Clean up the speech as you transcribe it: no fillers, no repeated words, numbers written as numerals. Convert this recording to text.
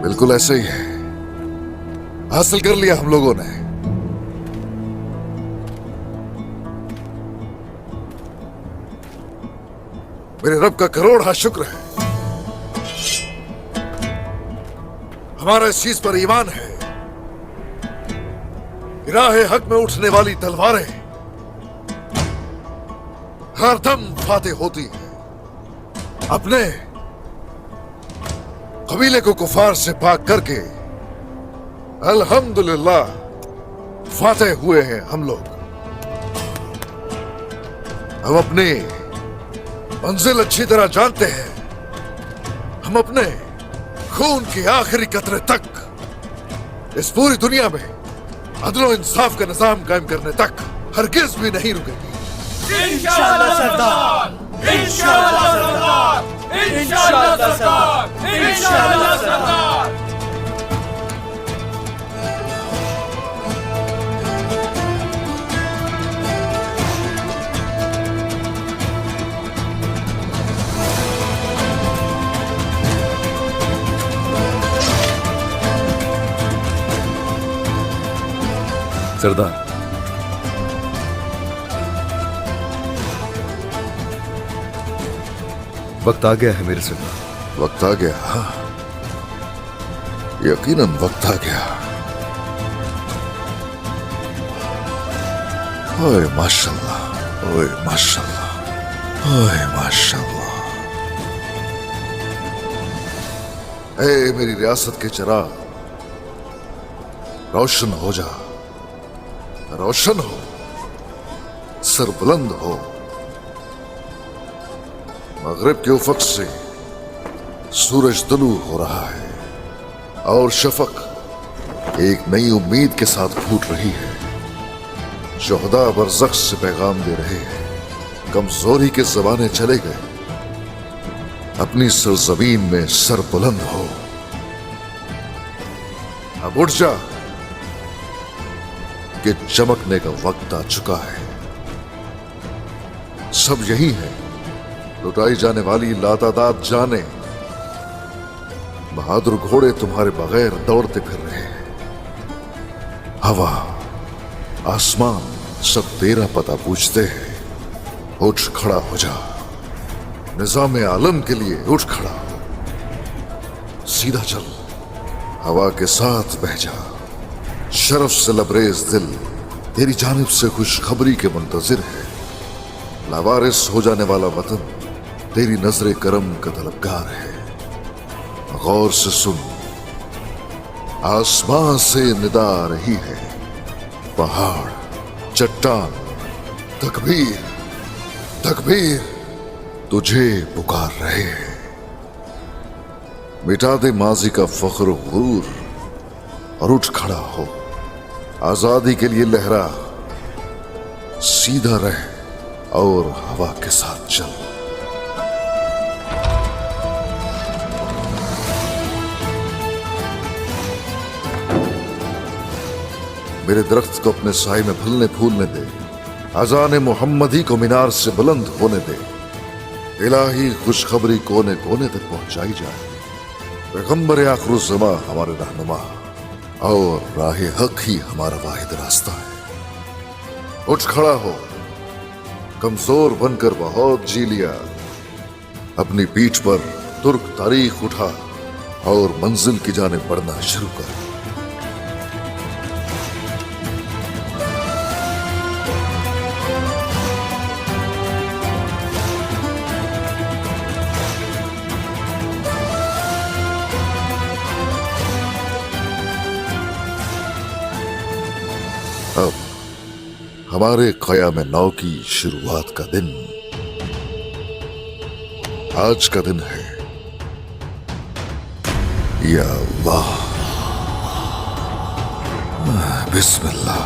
बिल्कुल ऐसे ही है। हासिल कर लिया हम लोगों ने। मेरे रब का करोड़ हा शुक्र है। हमारा इस चीज पर ईमान है। राह हक में उठने वाली तलवारें हर दम फाते होती है। अपने कबीले को कुफार से पाक करके अल्हम्दुलिल्लाह फाते हुए हैं हम लोग। हम अपनी मंजिल अच्छी तरह जानते हैं। हम अपने खून की आखिरी कतरे तक इस पूरी दुनिया में अदलो इंसाफ का निजाम कायम करने तक हरगिज भी नहीं रुकेंगे। इंशाअल्लाह सरदार, इंशाअल्लाह सरदार, इंशाअल्लाह सरदार, इंशाअल्लाह सरदार। सरदार, वक्त आ गया है मेरे सरदार। वक्त आ गया? हाँ, यकीनन वक्त आ गया। ओए माशाल्लाह, ओए माशाल्लाह, ओए माशाल्लाह। ए मेरी रियासत के चिराग, रोशन हो जा, रोशन हो, सरबुलंद हो। मगरिब के उफक से सूरज तुलू हो रहा है और शफक एक नई उम्मीद के साथ फूट रही है। शुहदा बरज़ख से पैगाम दे रहे हैं, कमजोरी के ज़माने चले गए, अपनी सरजमीन में सरबुलंद हो। अब उठ जा कि चमकने का वक्त आ चुका है। सब यही है, लुटाई जाने वाली लातादाद जाने। बहादुर घोड़े तुम्हारे बगैर दौड़ते फिर रहे हैं। हवा, आसमान सब तेरा पता पूछते हैं। उठ खड़ा हो जा, निजाम आलम के लिए उठ खड़ा हो। सीधा चल, हवा के साथ बह जा। शरफ से लबरेज दिल तेरी जानिब से खुशखबरी के मुंतजिर है। लावारिस हो जाने वाला वतन तेरी नजरे करम का तलबगार है। गौर से सुन, आसमां से निदा आ रही है। पहाड़, चट्टान, तकबीर, तकबीर तुझे पुकार रहे हैं। मिटा दे माजी का फख्र गुरूर और उठ खड़ा हो। आजादी के लिए लहरा, सीधा रह और हवा के साथ चल। मेरे दरख्त को अपने साए में फलने फूलने दे। अजान मोहम्मदी को मीनार से बुलंद होने दे। इलाही खुशखबरी कोने कोने तक पहुंचाई जाए। पैगंबर आखिरुज़्ज़मा हमारे रहनुमा और राह हक ही हमारा वाहिद रास्ता है। उठ खड़ा हो, कमजोर बनकर बहुत जी लिया। अपनी पीठ पर तुर्क तारीख उठा और मंजिल की जानिब बढ़ना शुरू कर। अब हमारे क़याम नौ की शुरुआत का दिन आज का दिन है। या अल्लाह, बिस्मिल्लाह।